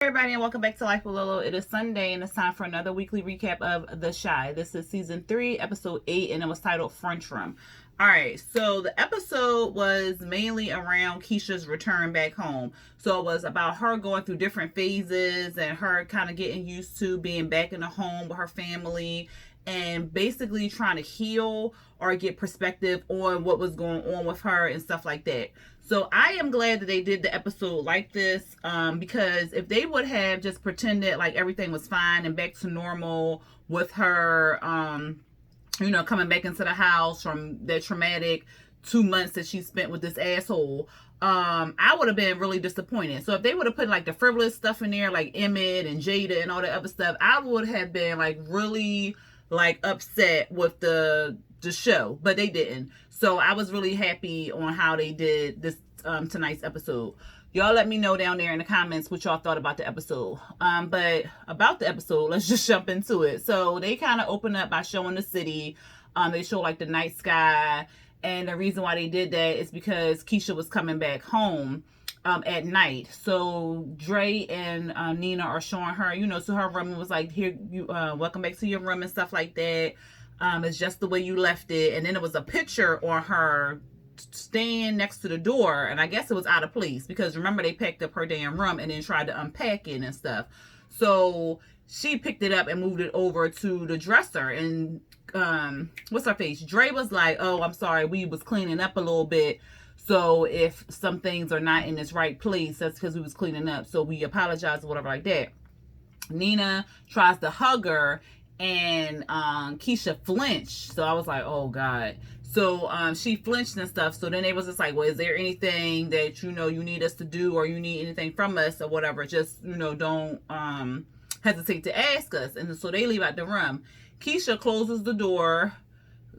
Everybody, and welcome back to Life with Lolo. It is Sunday and it's time for another weekly recap of The Chi. This is season 3, episode 8, and it was titled French Room. Alright, so the episode was mainly around Keisha's return back home. So it was about her going through different phases and her kind of getting used to being back in the home with her family and basically trying to heal or get perspective on what was going on with her and stuff like that. So I am glad that they did the episode like this, because if they would have just pretended like everything was fine and back to normal with her, coming back into the house from that traumatic 2 months that she spent with this asshole, I would have been really disappointed. So if they would have put like the frivolous stuff in there, like Emmett and Jada and all that other stuff, I would have been like really like upset with the show, but they didn't. So I was really happy on how they did this tonight's episode. Y'all let me know down there in the comments what y'all thought about the episode. But about the episode, let's just jump into it. So they kind of open up by showing the city. They show like the night sky, and the reason why they did that is because Keisha was coming back home at night. So Dre and Nina are showing her, to her room, and was like, here, you welcome back to your room and stuff like that. It's just the way you left it. And then it was a picture on her staying next to the door, and I guess it was out of place because remember they packed up her damn room and then tried to unpack it and stuff. So she picked it up and moved it over to the dresser, and what's her face, Dre was like, oh, I'm sorry, we was cleaning up a little bit, so if some things are not in its right place, that's because we was cleaning up, so we apologize or whatever like that. Nina tries to hug her, and Keisha flinched. So I was like, oh God. So she flinched and stuff. So then they was just like, well, is there anything that you need us to do, or you need anything from us or whatever? Just don't hesitate to ask us. And so they leave out the room. Keisha closes the door,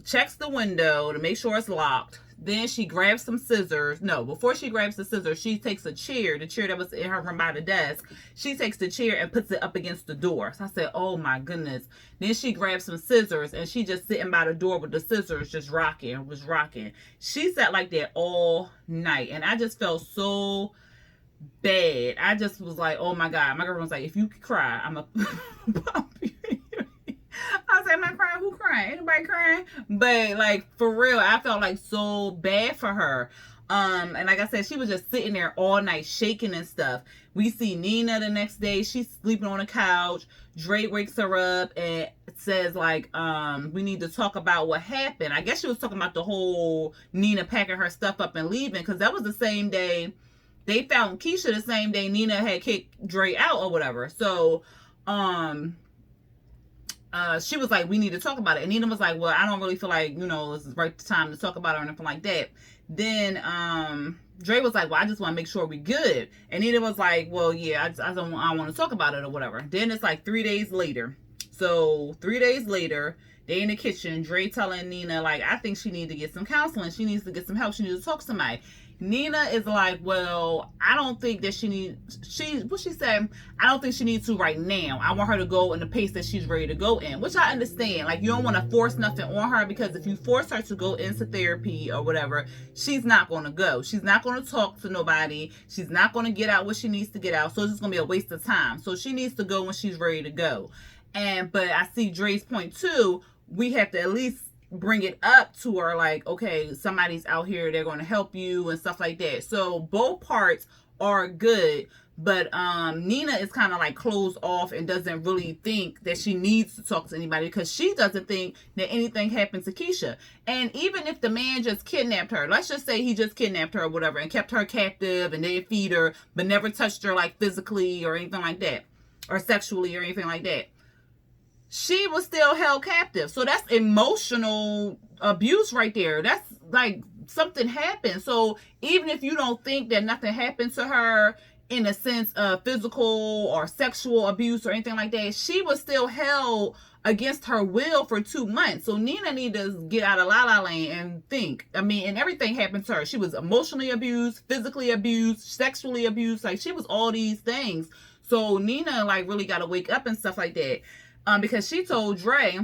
checks the window to make sure it's locked. Then she grabs some scissors. No, before she grabs the scissors, she takes a chair, the chair that was in her room by the desk. She takes the chair and puts it up against the door. So I said, oh my goodness. Then she grabs some scissors and she just sitting by the door with the scissors just rocking. She sat like that all night. And I just felt so bad. I just was like, oh my God. My girlfriend was like, if you cry, I'm a pump you. I was like, am I crying? Who crying? Anybody crying? But like, for real, I felt like so bad for her. And like I said, she was just sitting there all night shaking and stuff. We see Nina the next day. She's sleeping on a couch. Dre wakes her up and says like, we need to talk about what happened. I guess she was talking about the whole Nina packing her stuff up and leaving, because that was the same day they found Keisha, the same day Nina had kicked Dre out or whatever. So she was like, we need to talk about it. And Nina was like, well, I don't really feel like, this is the right time to talk about it or anything like that. Then Dre was like, well, I just want to make sure we good. And Nina was like, well, yeah, I don't want to talk about it or whatever. Then it's like 3 days later. So 3 days later, they in the kitchen, Dre telling Nina, like, I think she needs to get some counseling. She needs to get some help. She needs to talk to somebody. Nina is like, well, I don't think that she said, I don't think she needs to right now. I want her to go in the pace that she's ready to go in, which I understand. Like, you don't want to force nothing on her, because if you force her to go into therapy or whatever, she's not going to go. She's not going to talk to nobody. She's not going to get out what she needs to get out. So it's just going to be a waste of time. So she needs to go when she's ready to go. But I see Dre's point too. We have to at least bring it up to her, like, okay, somebody's out here, they're going to help you and stuff like that. So both parts are good, but Nina is kind of like closed off and doesn't really think that she needs to talk to anybody, because she doesn't think that anything happened to Keisha. And even if the man just kidnapped her, let's just say he just kidnapped her or whatever and kept her captive and didn't feed her but never touched her like physically or anything like that, or sexually or anything like that, she was still held captive. So that's emotional abuse right there. That's like something happened. So even if you don't think that nothing happened to her in a sense of physical or sexual abuse or anything like that, she was still held against her will for 2 months. So Nina need to get out of La La Land and think. I mean, and everything happened to her. She was emotionally abused, physically abused, sexually abused. Like, she was all these things. So Nina like really got to wake up and stuff like that. Because she told Dre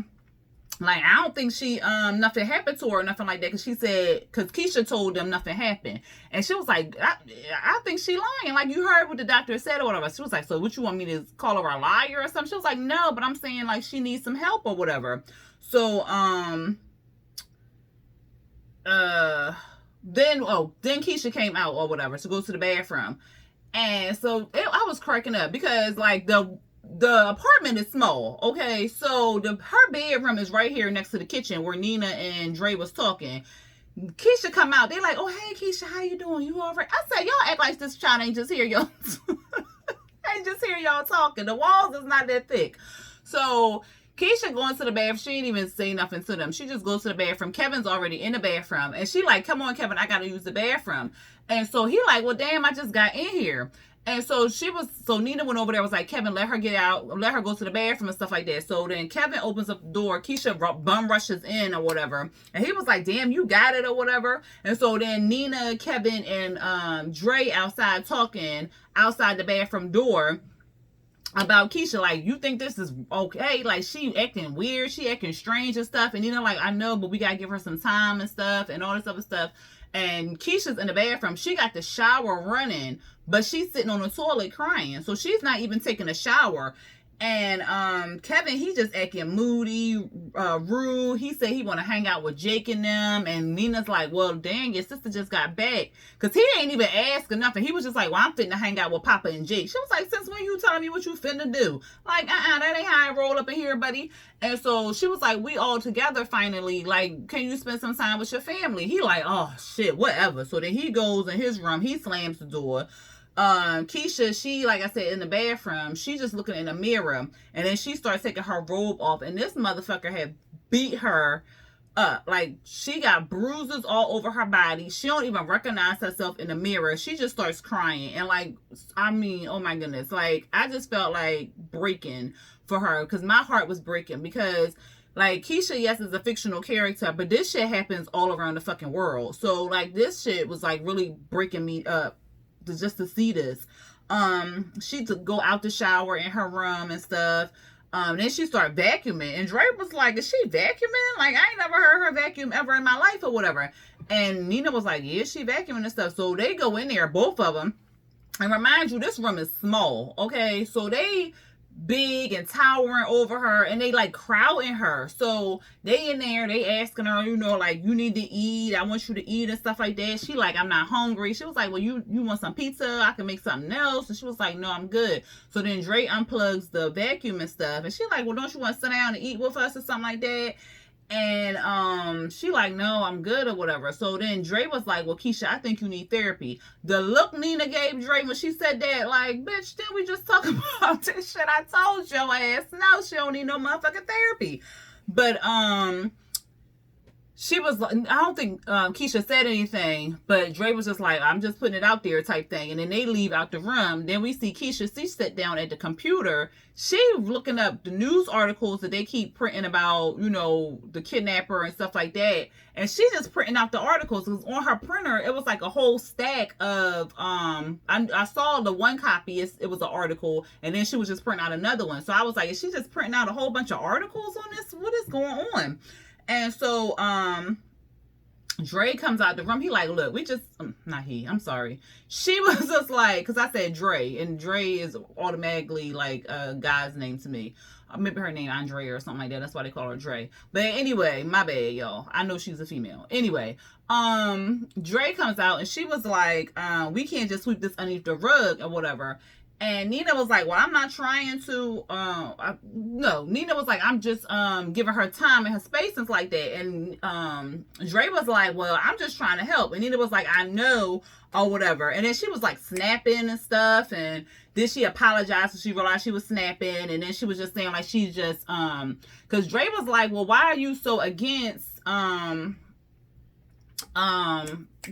Like, I don't think she, nothing happened to her or nothing like that. Cause she said, cause Keisha told them nothing happened. And she was like, I think she lying. Like, you heard what the doctor said or whatever. She was like, so what, you want me to call her a liar or something? She was like, no, but I'm saying like she needs some help or whatever. So, then Keisha came out or whatever to go to the bathroom. And so I was cracking up because like the apartment is small, okay? So her bedroom is right here next to the kitchen where Nina and Dre was talking. Keisha come out, they like, oh, hey, Keisha, how you doing? You all right? I said, y'all act like this child ain't just hear y'all. ain't just hear y'all talking. The walls is not that thick. So Keisha going to the bathroom. She ain't even say nothing to them. She just goes to the bathroom. Kevin's already in the bathroom. And she like, come on, Kevin, I got to use the bathroom. And so he like, well, damn, I just got in here. And so Nina went over there, was like, Kevin, let her get out, let her go to the bathroom and stuff like that. So then Kevin opens up the door, Keisha bum rushes in or whatever. And he was like, damn, you got it or whatever. And so then Nina, Kevin, and Dre outside talking outside the bathroom door about Keisha, like, you think this is okay? Like, she acting weird, she acting strange and stuff. And Nina like, I know, but we gotta give her some time and stuff and all this other stuff. And Keisha's in the bathroom. She got the shower running, but she's sitting on the toilet crying. So she's not even taking a shower. And Kevin, he just acting moody, rude. He said he want to hang out with Jake and them. And Nina's like, well, dang, your sister just got back. Because he ain't even asking nothing. He was just like, well, I'm fitting to hang out with Papa and Jake. She was like, since when you telling me what you finna do? Like, that ain't how I roll up in here, buddy. And so she was like, we all together finally. Like, can you spend some time with your family? He like, oh, shit, whatever. So then he goes in his room. He slams the door. Keisha, she, like I said, in the bathroom, she just looking in the mirror, and then she starts taking her robe off, and this motherfucker had beat her up. Like, she got bruises all over her body. She don't even recognize herself in the mirror. She just starts crying, and like, I mean, oh my goodness, like, I just felt like breaking for her, because my heart was breaking, because like, Keisha, yes, is a fictional character, but this shit happens all around the fucking world. So like, this shit was like really breaking me up just to see this. She to go out the shower in her room and stuff. Then she started vacuuming, and Dre was like, is she vacuuming? Like, I ain't never heard her vacuum ever in my life or whatever. And Nina was like, yeah, she vacuuming and stuff. So they go in there, both of them, and remind you, this room is small, okay? So they big and towering over her, and they like crowding her. So they in there, they asking her, you know, like, you need to eat, I want you to eat and stuff like that. She like, I'm not hungry. She was like, well, you want some pizza? I can make something else. And she was like, no, I'm good. So then Dre unplugs the vacuum and stuff, and she like, well, don't you want to sit down and eat with us or something like that? And she like, no, I'm good or whatever. So then Dre was like, well, Keisha, I think you need therapy. The look Nina gave Dre when she said that, like, bitch, didn't we just talk about this shit? I told your ass, no, she don't need no motherfucking therapy. But she was like, I don't think Keisha said anything, but Dre was just like, I'm just putting it out there type thing. And then they leave out the room. Then we see Keisha, she sit down at the computer. She looking up the news articles that they keep printing about, you know, the kidnapper and stuff like that. And she just printing out the articles, because on her printer, it was like a whole stack of, I saw the one copy, it was an article, and then she was just printing out another one. So I was like, is she just printing out a whole bunch of articles on this? What is going on? And so, Dre comes out the room. He like, look, we just, not he, I'm sorry. She was just like, because I said Dre, and Dre is automatically like a guy's name to me. Maybe her name Andrea or something like that. That's why they call her Dre. But anyway, my bad, y'all. I know she's a female. Anyway, Dre comes out, and she was like, we can't just sweep this underneath the rug or whatever. And Nina was like, well, I'm not trying to, no, Nina was like, I'm just, giving her time and her space and stuff like that. And, Dre was like, well, I'm just trying to help. And Nina was like, I know, or whatever. And then she was like snapping and stuff. And then she apologized when she realized she was snapping. And then she was just saying like, she's just, cause Dre was like, well, why are you so against,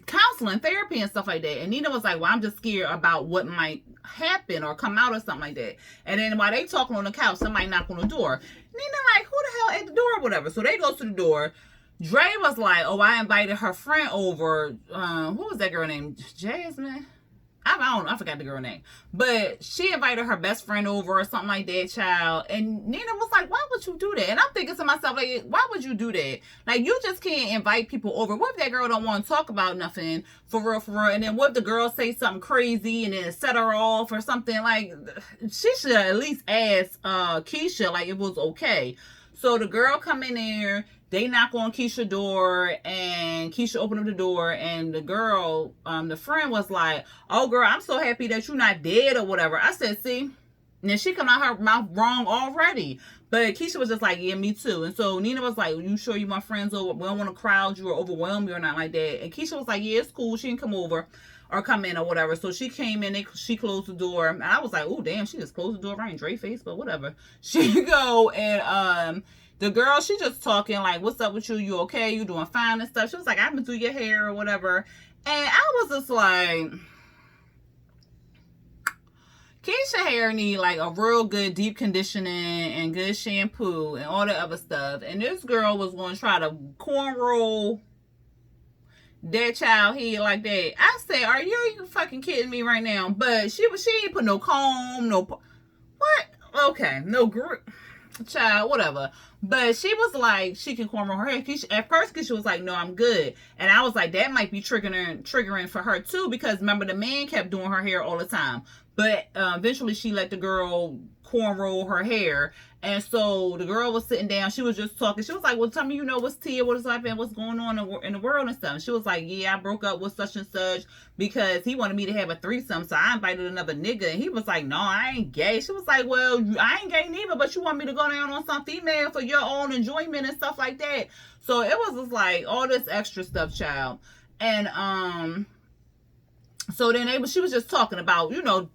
counseling, therapy and stuff like that? And Nina was like, well, I'm just scared about what might happen or come out or something like that. And then while they talking on the couch, somebody knock on the door. Nina like, who the hell at the door or whatever? So they go to the door. Dre was like, oh, I invited her friend over. Who was that girl named Jasmine? I don't know, I forgot the girl name. But she invited her best friend over or something like that, child. And Nina was like, why would you do that? And I'm thinking to myself, like, why would you do that? Like, you just can't invite people over. What if that girl don't want to talk about nothing for real, for real? And then what if the girl say something crazy and then set her off or something? Like, she should at least ask Keisha, like, it was okay. So the girl come in there, they knock on Keisha's door, and Keisha opened up the door, and the girl, the friend was like, oh, girl, I'm so happy that you're not dead or whatever. I said, see? And then she come out her mouth wrong already. But Keisha was just like, yeah, me too. And so Nina was like, you sure you want friends over? We don't want to crowd you or overwhelm you or not like that. And Keisha was like, yeah, it's cool. She can come over or come in or whatever. So she came in, she closed the door. And I was like, oh, damn, she just closed the door. I ain't Dre face, but whatever. She go and, the girl, she just talking like, what's up with you? You okay? You doing fine and stuff. She was like, I'm gonna do your hair or whatever. And I was just like, Keisha hair need like a real good deep conditioning and good shampoo and all the other stuff. And this girl was going to try to cornroll that child head like that. I said, are you fucking kidding me right now? But she ain't put no comb, no, what? Okay, no group. Child, whatever. But she was like, she can cornrow her hair. At first, Keisha was like, no, I'm good. And I was like, that might be triggering for her too, because remember, the man kept doing her hair all the time. But eventually, she let the girl cornrow her hair. And so the girl was sitting down. She was just talking. She was like, well, tell me, what's Tia, what is happening, what's going on in the world and stuff. And she was like, yeah, I broke up with such and such because he wanted me to have a threesome. So I invited another nigga. And he was like, no, I ain't gay. She was like, well, I ain't gay neither, but you want me to go down on some female for your own enjoyment and stuff like that. So it was just like all this extra stuff, child. And so then she was just talking about,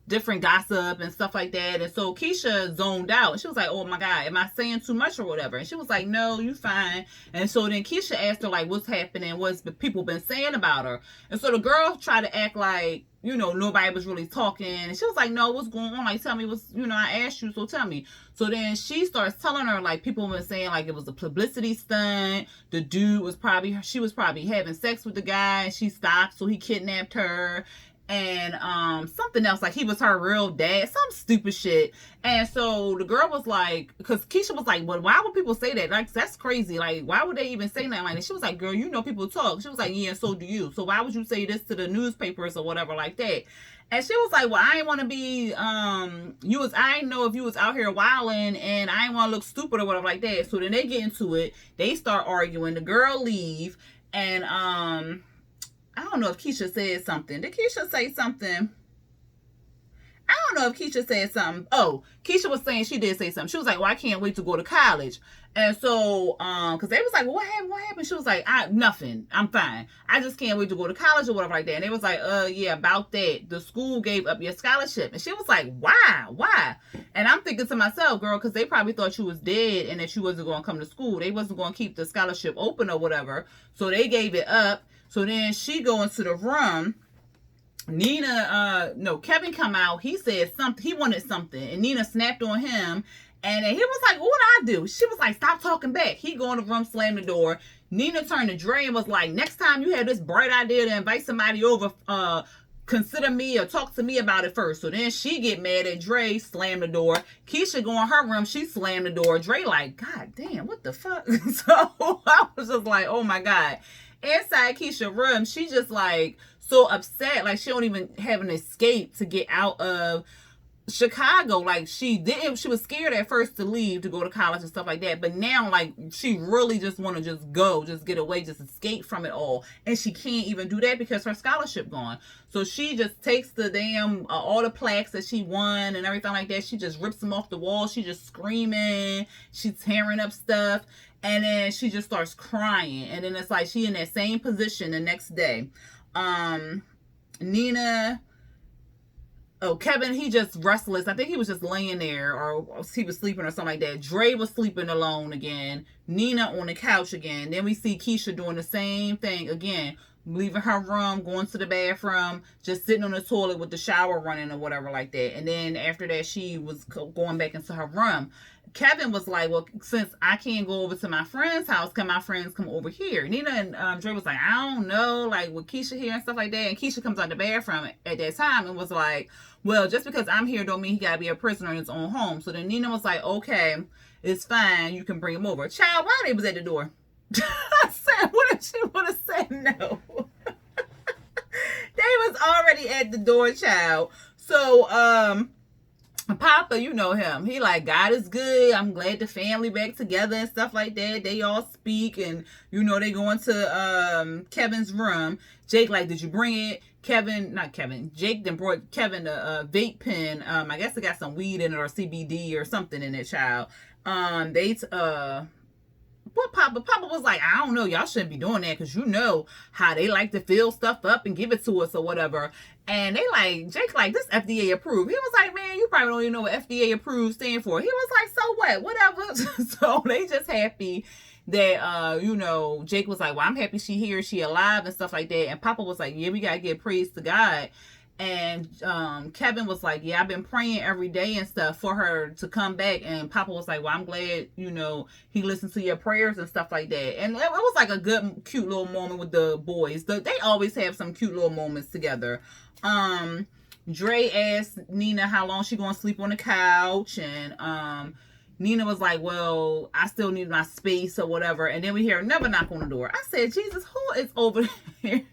different gossip and stuff like that. And so Keisha zoned out. And she was like, oh, my God, am I saying too much or whatever? And she was like, no, you fine. And so then Keisha asked her, like, what's happening? What's the people been saying about her? And so the girl tried to act like, nobody was really talking. And she was like, no, what's going on? Like, tell me what's, I asked you, so tell me. So then she starts telling her, like, people been saying, like, it was a publicity stunt. The dude she was probably having sex with the guy, and she stopped, so he kidnapped her. And something else, like he was her real dad, some stupid shit. And so the girl was like, because Keisha was like, well, why would people say that? Like, that's crazy. Like, why would they even say that like that? She was like, girl, people talk. She was like, yeah, so do you. So why would you say this to the newspapers or whatever like that? And she was like, well, I ain't want to be, I ain't know if you was out here wilding, and I ain't want to look stupid or whatever like that. So then they get into it. They start arguing. The girl leave. And, I don't know if Keisha said something. Did Keisha say something? I don't know if Keisha said something. Oh, Keisha was saying she did say something. She was like, well, I can't wait to go to college. And so, because they was like, well, what happened? She was like, nothing. I'm fine. I just can't wait to go to college or whatever like that. And they was like, yeah, about that. The school gave up your scholarship. And she was like, why? And I'm thinking to myself, girl, because they probably thought you was dead and that you wasn't going to come to school. They wasn't going to keep the scholarship open or whatever. So they gave it up. So then she go into the room. Kevin come out. He said something. He wanted something. And Nina snapped on him. And he was like, what did I do? She was like, stop talking back. He go in the room, slam the door. Nina turned to Dre and was like, next time you have this bright idea to invite somebody over, consider me or talk to me about it first. So then she get mad at Dre, slam the door. Keisha go in her room, she slammed the door. Dre like, God damn, what the fuck? So I was just like, oh my God. Inside Keisha's room, she just like so upset, like she don't even have an escape to get out of Chicago. Like she was scared at first to leave to go to college and stuff like that, but now like she really just want to just go, just get away, just escape from it all. And she can't even do that because her scholarship gone. So she just takes the damn all the plaques that she won and everything like that, she just rips them off the wall. She just screaming, she tearing up stuff. And then she just starts crying. And then it's like she in that same position the next day. Kevin, he just restless. I think he was just laying there or he was sleeping or something like that. Dre was sleeping alone again. Nina on the couch again. Then we see Keisha doing the same thing again. leaving her room, going to the bathroom, just sitting on the toilet with the shower running or whatever like that. And then after that, she was going back into her room. Kevin was like, well, since I can't go over to my friend's house, can my friends come over here? Nina and Dre was like, I don't know, like with Keisha here and stuff like that. And Keisha comes out the bathroom at that time and was like, well, just because I'm here don't mean he got to be a prisoner in his own home. So then Nina was like, okay, it's fine. You can bring him over. Child, why they was at the door? I said, what if she would have said no? They was already at the door, child. So, Papa, you know him. He like, God is good. I'm glad the family back together and stuff like that. They all speak and, you know, they go into Kevin's room. Jake like, did you bring it? Jake then brought Kevin a vape pen. I guess it got some weed in it or CBD or something in it, child. What Papa was like, I don't know, y'all shouldn't be doing that because you know how they like to fill stuff up and give it to us or whatever. And they like, Jake like, this FDA approved. He was like, man, you probably don't even know what FDA approved stand for. He was like, so what, whatever. So they just happy that you know, Jake was like, well, I'm happy she here, she alive and stuff like that. And Papa was like, yeah, we gotta give praise to God. And Kevin was like, yeah, I've been praying every day and stuff for her to come back. And Papa was like, well, I'm glad, you know, he listened to your prayers and stuff like that. And it was like a good, cute little moment with the boys. They always have some cute little moments together. Dre asked Nina how long she gonna sleep on the couch. And Nina was like, well, I still need my space or whatever. And then we hear another knock on the door. I said, Jesus, who is over here?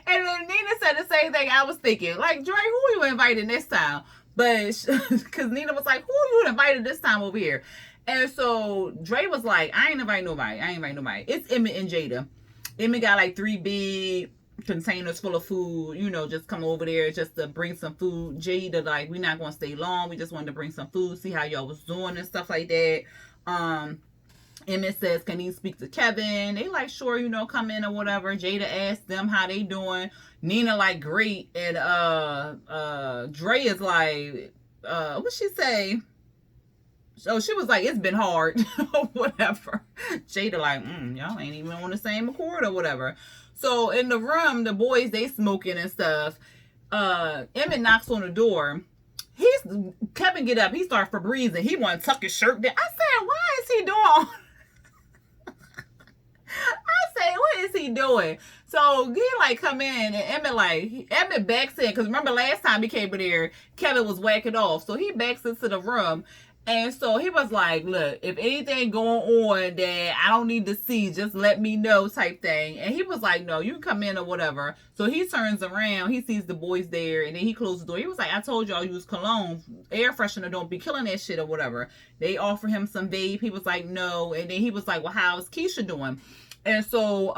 And then Nina said the same thing I was thinking. Like, Dre, who you inviting this time? But, because Nina was like, who you invited this time over here? And so Dre was like, I ain't invite nobody. It's Emmett and Jada. Emmett got like 3 big containers full of food, you know, just come over there just to bring some food. Jada, like, we're not going to stay long. We just wanted to bring some food, see how y'all was doing and stuff like that. Emmett says, can he speak to Kevin? They like, sure, you know, come in or whatever. Jada asked them how they doing. Nina like, great. And Dre is like, what'd she say? So she was like, it's been hard or whatever. Jada like, y'all ain't even on the same accord or whatever. So in the room, the boys, they smoking and stuff. Emmett knocks on the door. Kevin get up. He starts for breathing. He want to tuck his shirt down. I said, why is he doing? I said, what is he doing? So he like come in and Emmett backs in. Because remember last time he came in there, Kevin was whacking off. So he backs into the room. And so he was like, look, if anything going on that I don't need to see, just let me know type thing. And he was like, no, you can come in or whatever. So he turns around. He sees the boys there. And then he closes the door. He was like, I told y'all use cologne. Air freshener don't be killing that shit or whatever. They offer him some vape. He was like, no. And then he was like, well, how's Keisha doing? And so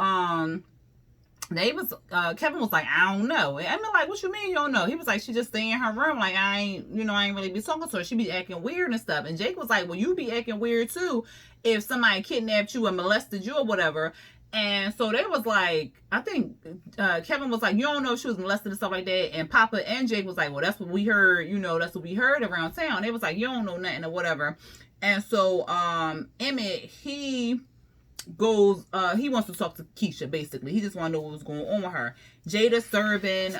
Kevin was like, I don't know. And I'm like, what you mean you don't know? He was like, she just stay in her room. Like, I ain't really be talking to her. She be acting weird and stuff. And Jake was like, well, you be acting weird too if somebody kidnapped you and molested you or whatever. And so they was like, I think Kevin was like, you don't know if she was molested and stuff like that. And Papa and Jake was like, well, that's what we heard. You know, that's what we heard around town. They was like, you don't know nothing or whatever. And so Emmett, he goes, he wants to talk to Keisha, basically. He just want to know what was going on with her. Jada serving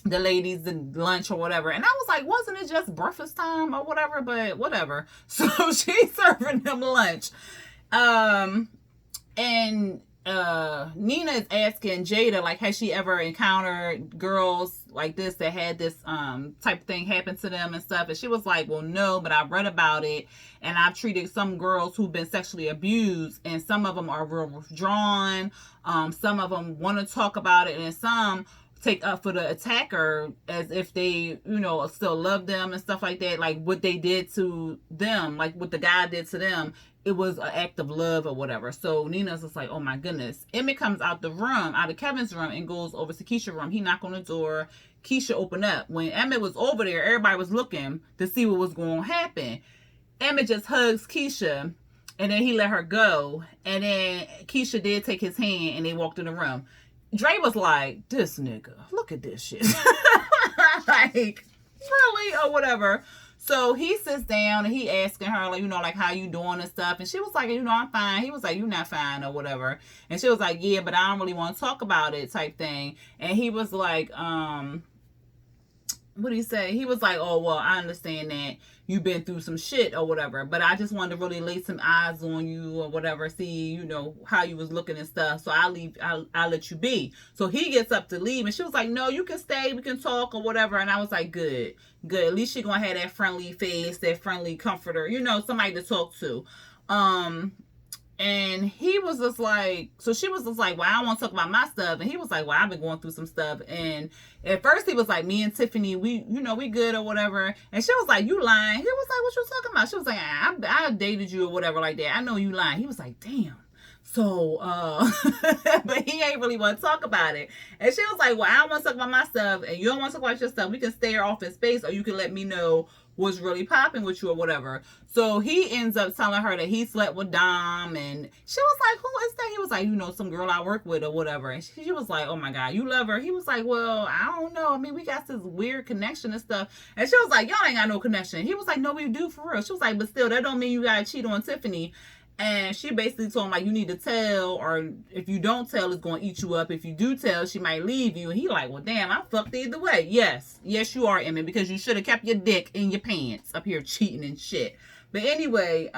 the ladies the lunch or whatever. And I was like, wasn't it just breakfast time or whatever? But whatever. So she's serving them lunch. And Nina is asking Jada, like, has she ever encountered girls like this that had this type of thing happen to them and stuff? And she was like, well, no, but I've read about it, and I've treated some girls who've been sexually abused, and some of them are real withdrawn. Some of them want to talk about it, and some take up for the attacker as if they, you know, still love them and stuff like that. Like what they did to them, like what the guy did to them, it was an act of love or whatever. So Nina's just like, oh my goodness. Emmett comes out of Kevin's room and goes over to Keisha's room. He knocked on the door. Keisha opened up. When Emmett was over there, everybody was looking to see what was going to happen. Emmett just hugs Keisha, and then he let her go. And then Keisha did take his hand, and they walked in the room. Dre was like, this nigga, look at this shit. Like, really? Or whatever. So he sits down and he asking her, like, like, how you doing and stuff. And she was like, I'm fine. He was like, you not fine or whatever. And she was like, yeah, but I don't really want to talk about it type thing. And he was like, what did he say? He was like, oh, well, I understand that you've been through some shit or whatever, but I just wanted to really lay some eyes on you or whatever, see, how you was looking and stuff. So I'll let you be. So he gets up to leave and she was like, no, you can stay, we can talk or whatever. And I was like, good. At least she gonna have that friendly face, that friendly comforter, somebody to talk to. And he was just like, so she was just like, well, I don't want to talk about my stuff. And he was like, well, I've been going through some stuff. And at first he was like, me and Tiffany, we good or whatever. And she was like, you lying. He was like, what you talking about? She was like, I dated you or whatever like that. I know you lying. He was like, damn. So, but he ain't really want to talk about it. And she was like, well, I don't want to talk about my stuff and you don't want to talk about your stuff. We can stare off in space or you can let me know what's really popping with you or whatever. So he ends up telling her that he slept with Dom and she was like, who is that? He was like, some girl I work with or whatever. And she was like, oh my God, you love her? He was like, well, I don't know. I mean, we got this weird connection and stuff. And she was like, y'all ain't got no connection. He was like, no, we do for real. She was like, but still, that don't mean you gotta cheat on Tiffany. And she basically told him, like, you need to tell, or if you don't tell, it's going to eat you up. If you do tell, she might leave you. And he like, well, damn, I'm fucked either way. Yes, you are, Emmett, because you should have kept your dick in your pants up here cheating and shit. But anyway,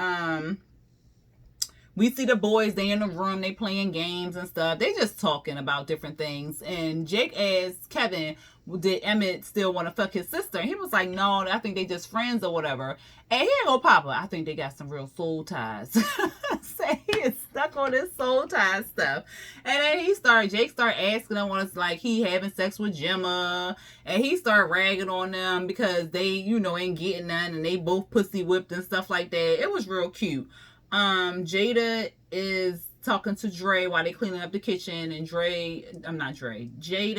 we see the boys, they in the room, they playing games and stuff. They just talking about different things. And Jake asked Kevin, did Emmett still want to fuck his sister? And he was like, no, I think they just friends or whatever. And here go Papa, I think they got some real soul ties. So he is stuck on this soul ties stuff. And then Jake started asking them when it's like he having sex with Gemma. And he started ragging on them because they, ain't getting none. And they both pussy whipped and stuff like that. It was real cute. Jada is talking to Dre while they cleaning up the kitchen, and Jada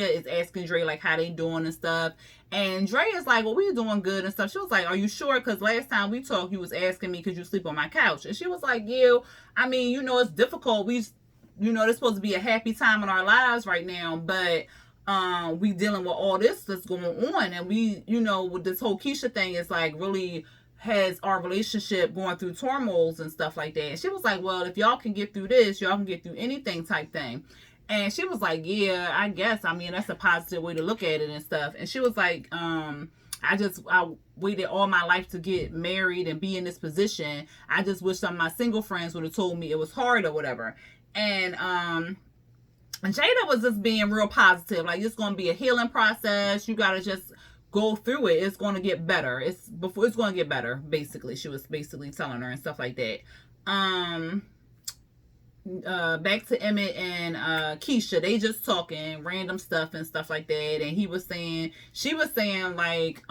is asking Dre like how they doing and stuff, and Dre is like, well, we doing good and stuff. She was like, are you sure? Because last time we talked, you was asking me could you sleep on my couch, and she was like, yeah, I mean, it's difficult. There's supposed to be a happy time in our lives right now, but we dealing with all this that's going on, and we, with this whole Keisha thing is like really has our relationship going through turmoils and stuff like that. And she was like, well, if y'all can get through this, y'all can get through anything type thing. And she was like, yeah, I guess. I mean, that's a positive way to look at it and stuff. And she was like, I waited all my life to get married and be in this position. I just wish some of my single friends would have told me it was hard or whatever. And Jada was just being real positive. Like, it's going to be a healing process. You got to just go through it. It's going to get better. It's going to get better, basically. She was basically telling her and stuff like that. Back to Emmett and Keisha. They just talking random stuff and stuff like that. And she was saying like,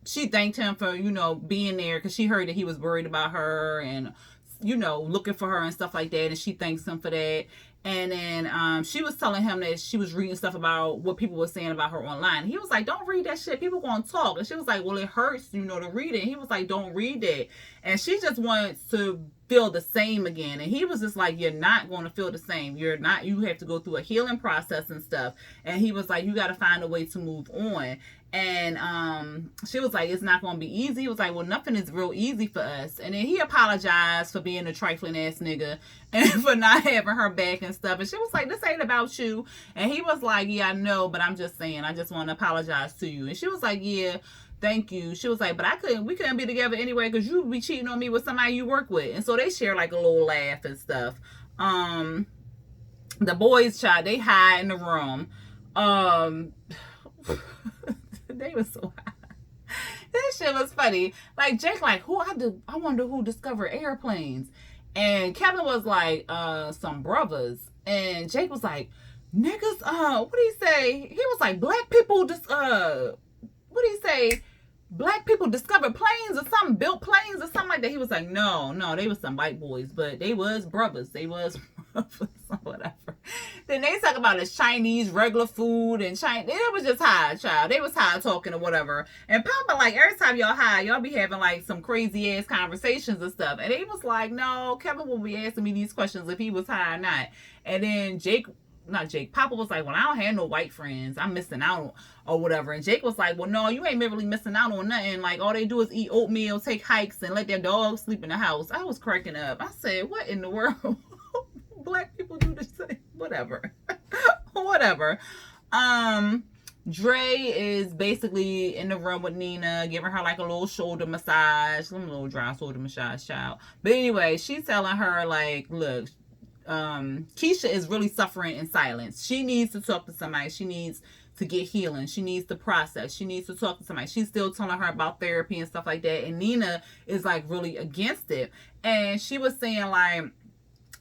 she thanked him for, being there because she heard that he was worried about her and, looking for her and stuff like that. And she thanks him for that. And then she was telling him that she was reading stuff about what people were saying about her online. He was like, don't read that shit. People gonna talk. And she was like, well, it hurts, to read it. He was like, don't read it. And she just wants to feel the same again. And he was just like, you're not going to feel the same. You have to go through a healing process and stuff. And he was like, you got to find a way to move on. And she was like, it's not going to be easy. He was like, well, nothing is real easy for us. And then he apologized for being a trifling ass nigga and for not having her back and stuff. And she was like, this ain't about you. And he was like, yeah, I know, but I'm just saying, I just want to apologize to you. And she was like, yeah, thank you. She was like, but we couldn't be together anyway because you would be cheating on me with somebody you work with. And so they share like a little laugh and stuff. The boys, child, they hide in the room. They was so high. This shit was funny. Like, Jake like, I wonder who discovered airplanes. And Kevin was like, some brothers. And Jake was like, niggas, what did he say? He was like, black people what did he say? Black people discovered planes or something, built planes or something like that. He was like, no, they was some white boys, but they was brothers. They was brothers or whatever. Then they talk about this Chinese regular food and China. It was just high, child. They was high talking or whatever. And Papa, like, every time y'all high, y'all be having like some crazy ass conversations and stuff. And he was like, no, Kevin will be asking me these questions if he was high or not. And then Jake not Jake, Papa was like, well, I don't have no white friends. I'm missing out or whatever. And Jake was like, well, no, you ain't really missing out on nothing. Like, all they do is eat oatmeal, take hikes, and let their dogs sleep in the house. I was cracking up. I said, what in the world? Black people do the same. Whatever. Whatever. Dre is basically in the room with Nina, giving her like a little shoulder massage, a little dry shoulder massage, child. But anyway, she's telling her like, look, Keisha is really suffering in silence. She needs to talk to somebody. She needs to get healing. She needs to process. She needs to talk to somebody. She's still telling her about therapy and stuff like that. And Nina is like really against it. And she was saying like,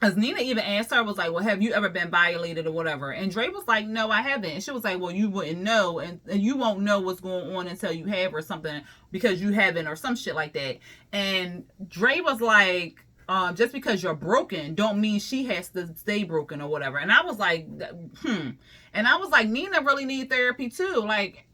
as Nina even asked her, was like, well, have you ever been violated or whatever? And Dre was like, no, I haven't. And she was like, well, you wouldn't know. And you won't know what's going on until you have or something because you haven't or some shit like that. And Dre was like, just because you're broken don't mean she has to stay broken or whatever. And I was like, And I was like, Nina really need therapy too. Like,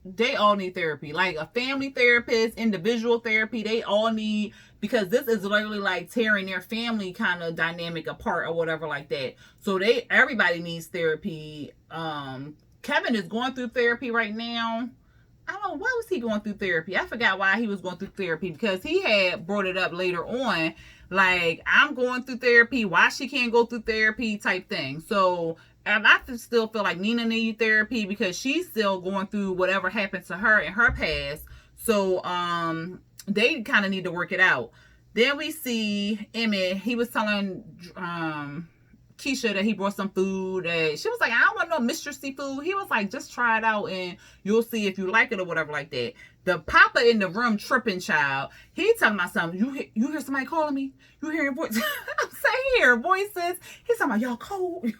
they all need therapy. Like a family therapist, individual therapy, they all need, because this is literally like tearing their family kind of dynamic apart or whatever like that. So everybody needs therapy. Kevin is going through therapy right now. I don't know, why was he going through therapy? I forgot why he was going through therapy, because he had brought it up later on, like, I'm going through therapy, why she can't go through therapy type thing. So and I still feel like Nina needs therapy because she's still going through whatever happened to her in her past. So they kind of need to work it out. Then we see Emmett. He was telling Keisha that he brought some food. She was like, I don't want no Mr. Seafood. He was like, just try it out and you'll see if you like it or whatever like that. The papa in the room tripping, child. He talking about something. You hear somebody calling me? You hearing voices? I'm saying hear voices. He's talking about, y'all cold.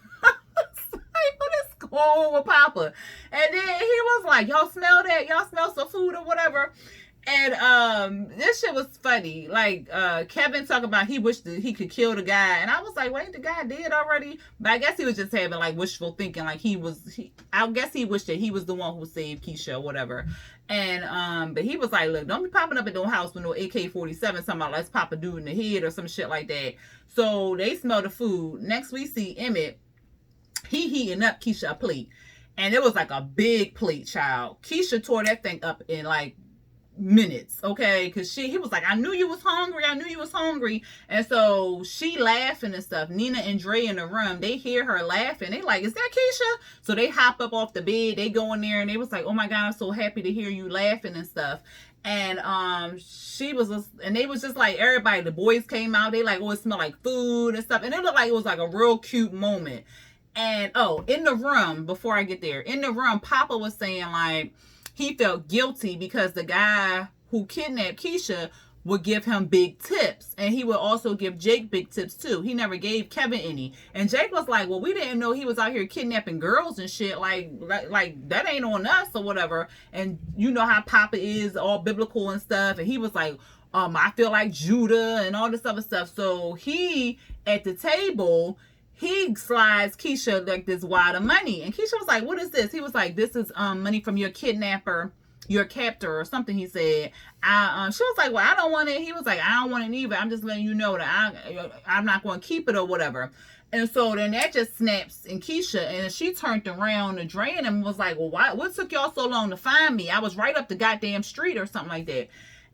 What is going on with Papa? And then he was like, y'all smell that? Y'all smell some food or whatever? And this shit was funny. Like Kevin talking about he wished that he could kill the guy, and I was like, wait, the guy dead already? But I guess he was just having like wishful thinking, like I guess he wished that he was the one who saved Keisha or whatever. And but he was like, look, don't be popping up at no house with no AK-47 talking about let's pop a dude in the head or some shit like that. So they smell the food. Next we see Emmett. He heating up Keisha a plate, and it was like a big plate, child. Keisha tore that thing up in like minutes, okay? Because he was like, I knew you was hungry. And so she laughing and stuff. Nina and Dre in the room, they hear her laughing. They like, is that Keisha? So they hop up off the bed, they go in there, and they was like, oh my God, I'm so happy to hear you laughing and stuff. And she was just, and they was just like, everybody, the boys came out, they like, oh, it smelled like food and stuff, and it looked like it was like a real cute moment. And in the room, before I get there, in the room, Papa was saying like he felt guilty because the guy who kidnapped Keisha would give him big tips, and he would also give Jake big tips too. He never gave Kevin any. And Jake was like, well, we didn't know he was out here kidnapping girls and shit. Like that ain't on us or whatever. And you know how Papa is, all biblical and stuff. And he was like, I feel like Judah and all this other stuff. So he, at the table, he slides Keisha like this wad of money. And Keisha was like, what is this? He was like, this is money from your kidnapper, your captor or something, he said. She was like, well, I don't want it. He was like, I don't want it either. I'm just letting you know that I'm not going to keep it or whatever. And so then that just snaps in Keisha, and she turned around to Dre and was like, well, what took y'all so long to find me? I was right up the goddamn street or something like that.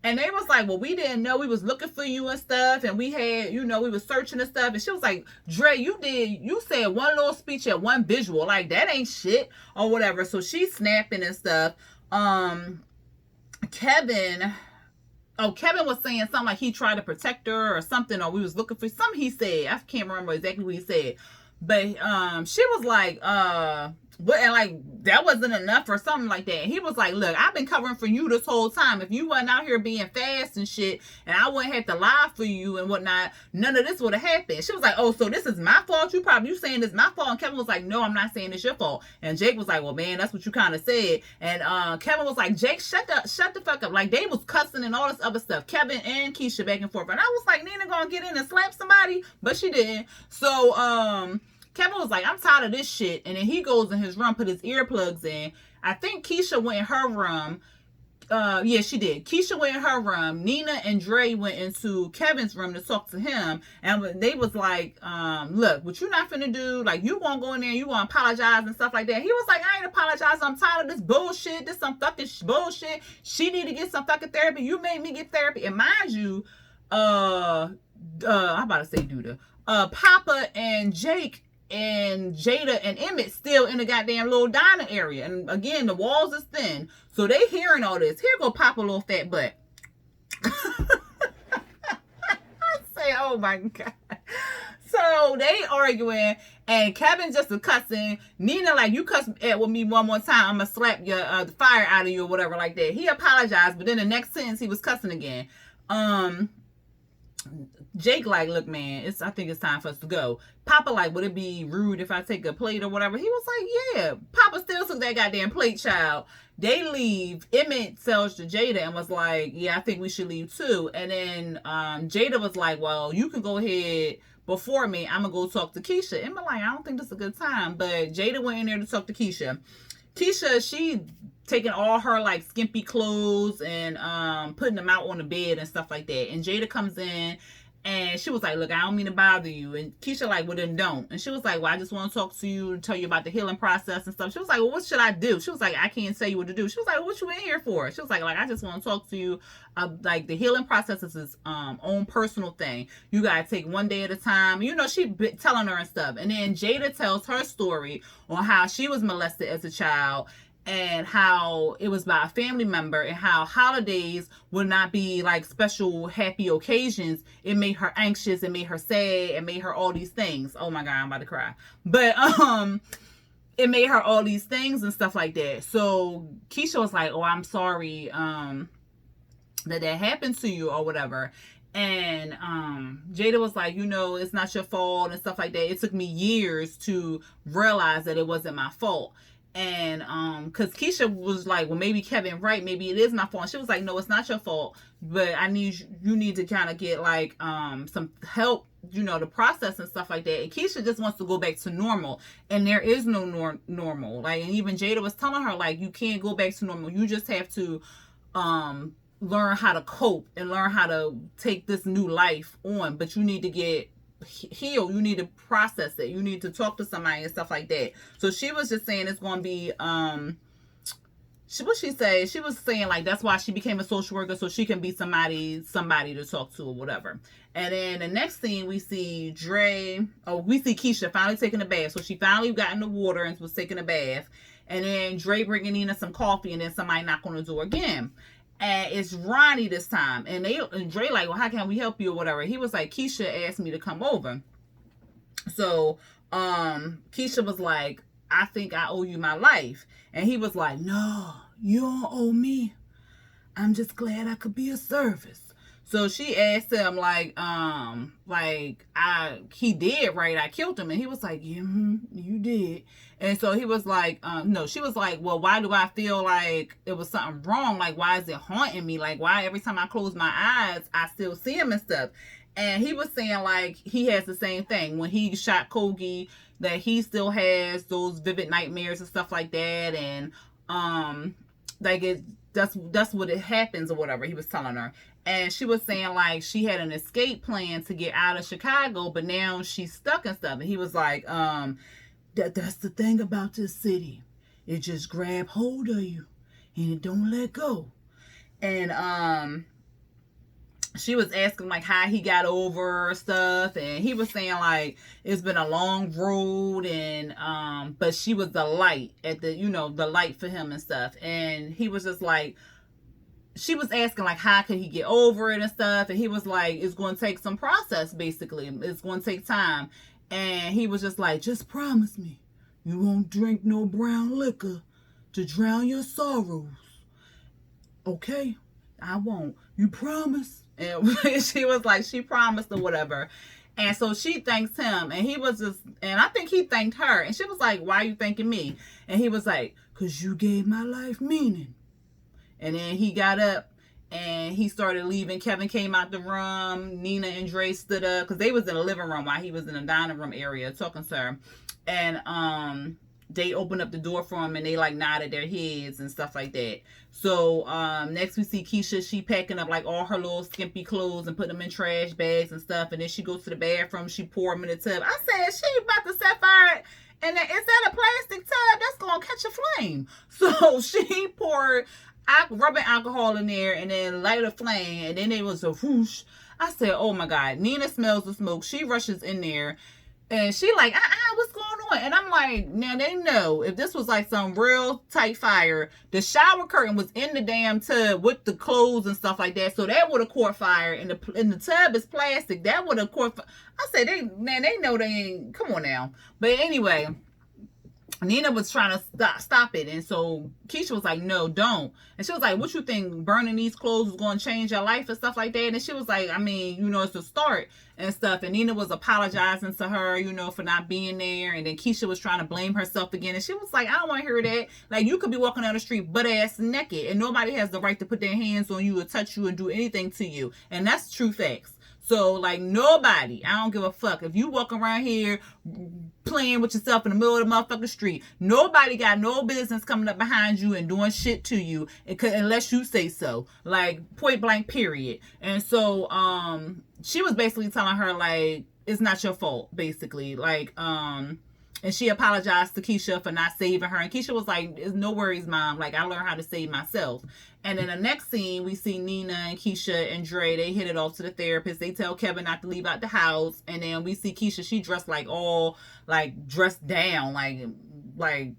And they was like, well, we didn't know, we was looking for you and stuff. And we had, we was searching and stuff. And she was like, Dre, you said one little speech at one visual. Like, that ain't shit or whatever. So she's snapping and stuff. Kevin was saying something like he tried to protect her or something, or we was looking for something he said. I can't remember exactly what he said. But she was like, but and like that wasn't enough or something like that. And he was like, look, I've been covering for you this whole time. If you wasn't out here being fast and shit, and I wouldn't have to lie for you and whatnot, none of this would have happened. She was like, oh, so this is my fault? You saying this is my fault? And Kevin was like, no, I'm not saying it's your fault. And Jake was like, well, man, that's what you kind of said. And Kevin was like, Jake, shut the fuck up. Like, they was cussing and all this other stuff. Kevin and Keisha back and forth. And I was like, Nina gonna get in and slap somebody? But she didn't. So Kevin was like, I'm tired of this shit. And then he goes in his room, put his earplugs in. I think Keisha went in her room. Yeah, she did. Keisha went in her room. Nina and Dre went into Kevin's room to talk to him, and they was like, look, what you not finna do, like, you gonna go in there, you gonna apologize and stuff like that. He was like, I ain't apologizing, I'm tired of this bullshit, this some fucking bullshit, she need to get some fucking therapy, you made me get therapy. And mind you, I'm about to say Duda, Papa and Jake and Jada and Emmett still in the goddamn little dining area. And again, the walls is thin. So they hearing all this. Here go Papa little fat butt. I say, oh my God. So they arguing and Kevin just a cussing. Nina like, you cuss with me one more time, I'm gonna slap your the fire out of you or whatever like that. He apologized, but then the next sentence he was cussing again. Jake like, look, man, I think it's time for us to go. Papa like, would it be rude if I take a plate or whatever? He was like, yeah. Papa still took that goddamn plate, child. They leave. Emmett tells to Jada and was like, yeah, I think we should leave too. And then Jada was like, well, you can go ahead before me. I'm gonna go talk to Keisha. Emmett like, I don't think this is a good time. But Jada went in there to talk to Keisha. Keisha, she taking all her like skimpy clothes and putting them out on the bed and stuff like that. And Jada comes in and she was like, look, I don't mean to bother you. And Keisha like, well then don't. And she was like, well, I just want to talk to you and tell you about the healing process and stuff. She was like, well, what should I do? She was like, I can't tell you what to do. She was like, well, what you in here for? She was like, I just want to talk to you. Like the healing process is his own personal thing. You gotta take one day at a time. You know, she telling her and stuff. And then Jada tells her story on how she was molested as a child and how it was by a family member and how holidays would not be like special happy occasions. It made her anxious, it made her sad, it made her all these things. Oh my God, I'm about to cry. But it made her all these things and stuff like that. So Keisha was like, oh, I'm sorry that happened to you or whatever. And Jada was like, you know, it's not your fault and stuff like that. It took me years to realize that it wasn't my fault. And because Keisha was like, well, maybe Kevin right, maybe it is my fault. And she was like, no, it's not your fault, but you need to kind of get like some help, you know, to process and stuff like that. And Keisha just wants to go back to normal, and there is no normal. Like, and even Jada was telling her like, you can't go back to normal. You just have to learn how to cope and learn how to take this new life on. But you need to get heal, you need to process it, you need to talk to somebody and stuff like that. So she was just saying it's going to be what she say, she was saying like that's why she became a social worker, so she can be somebody to talk to or whatever. And then the next scene we see we see Keisha finally taking a bath. So she finally got in the water and was taking a bath, and then Dre bringing Nina some coffee, and then somebody knock on the door again. And it's Ronnie this time. And Dre like, well, how can we help you or whatever? He was like, Keisha asked me to come over. So Keisha was like, I think I owe you my life. And he was like, no, you don't owe me. I'm just glad I could be of service. So she asked him like he did, right? I killed him. And he was like, yeah, you did. And so he was like, no. She was like, well, why do I feel like it was something wrong? Like, why is it haunting me? Like, why every time I close my eyes, I still see him and stuff? And he was saying like he has the same thing. When he shot Kogi, that he still has those vivid nightmares and stuff like that. And like that's what it happens or whatever, he was telling her. And she was saying like she had an escape plan to get out of Chicago, but now she's stuck and stuff. And he was like, that's the thing about this city. It just grab hold of you and it don't let go. And she was asking like how he got over stuff, and he was saying like it's been a long road, and but she was the light at the, you know, the light for him and stuff. And he was just like, she was asking like how could he get over it and stuff, and he was like, it's going to take some process, basically it's going to take time. And he was just like, just promise me you won't drink no brown liquor to drown your sorrows, okay? I won't, you promise? And she was like, she promised or whatever. And so she thanks him, and he was just, and I think he thanked her, and she was like, why are you thanking me? And he was like, because you gave my life meaning. And then he got up and he started leaving. Kevin came out the room. Nina and Dre stood up because they was in the living room while he was in the dining room area talking to her. And they opened up the door for him and they like nodded their heads and stuff like that. So next we see Keisha. She packing up like all her little skimpy clothes and putting them in trash bags and stuff. And then she goes to the bathroom. She pour them in the tub. I said she about to set fire. And then, is that a plastic tub? That's gonna catch a flame. So she poured rubbing alcohol in there and then light a flame. And then it was a whoosh. I said, oh my God. Nina smells the smoke. She rushes in there. And she like, what's going on? And I'm like, now they know if this was like some real tight fire, the shower curtain was in the damn tub with the clothes and stuff like that. So that would have caught fire. And the tub is plastic. That would have caught fire. I said, they know they ain't, come on now. But anyway, Nina was trying to stop it. And so Keisha was like, no, don't. And she was like, what you think, burning these clothes is going to change your life and stuff like that? And she was like, I mean, you know, it's a start and stuff. And Nina was apologizing to her, you know, for not being there. And then Keisha was trying to blame herself again. And she was like, I don't want to hear that. Like, you could be walking down the street butt ass naked and nobody has the right to put their hands on you or touch you or do anything to you. And that's true facts. So, like, nobody, I don't give a fuck. If you walk around here playing with yourself in the middle of the motherfucking street, nobody got no business coming up behind you and doing shit to you unless you say so. Like, point blank, period. And so, she was basically telling her, like, it's not your fault, basically. Like, and she apologized to Keisha for not saving her. And Keisha was like, no worries, Mom. Like, I learned how to save myself. And in the next scene, we see Nina and Keisha and Dre. They hit it off to the therapist. They tell Kevin not to leave out the house. And then we see Keisha. She dressed like all, like, dressed down. Like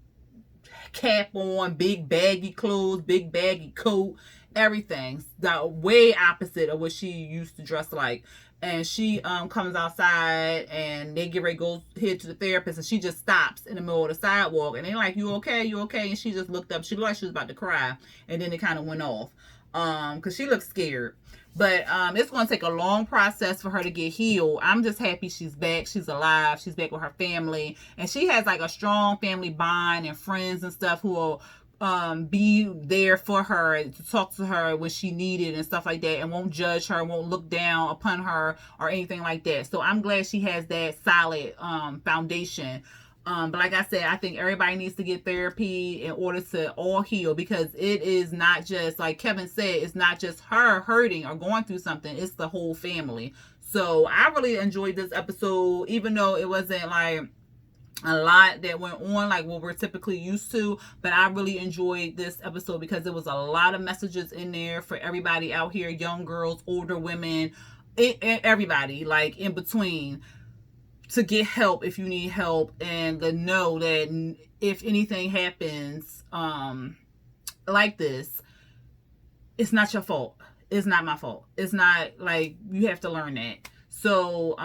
cap on, big baggy clothes, big baggy coat, everything. The way opposite of what she used to dress like. And she comes outside and they get ready to go head to the therapist and she just stops in the middle of the sidewalk and they're like, you okay? You okay? And she just looked up. She looked like she was about to cry. And then it kind of went off because she looked scared. But it's going to take a long process for her to get healed. I'm just happy she's back. She's alive. She's back with her family. And she has like a strong family bond and friends and stuff who will be there for her to talk to her when she needed and stuff like that and won't judge her, won't look down upon her or anything like that. So I'm glad she has that solid foundation. But like I said, I think everybody needs to get therapy in order to all heal because it is not just, like Kevin said, it's not just her hurting or going through something. It's the whole family. So I really enjoyed this episode, even though it wasn't like a lot that went on like what we're typically used to, but I really enjoyed this episode because there was a lot of messages in there for everybody out here, young girls, older women, everybody like in between, to get help if you need help and to know that if anything happens like this, it's not your fault. It's not my fault. It's not, like, you have to learn that. So,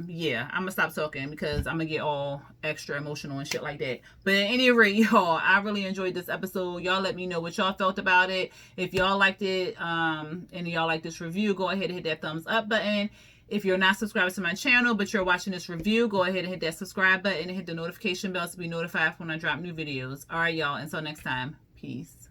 yeah, I'm gonna stop talking because I'm gonna get all extra emotional and shit like that. But at any rate, y'all, I really enjoyed this episode. Y'all let me know what y'all felt about it. If y'all liked it, and y'all like this review, go ahead and hit that thumbs up button. If you're not subscribed to my channel, but you're watching this review, go ahead and hit that subscribe button and hit the notification bell to be notified when I drop new videos. All right, y'all, until next time, peace.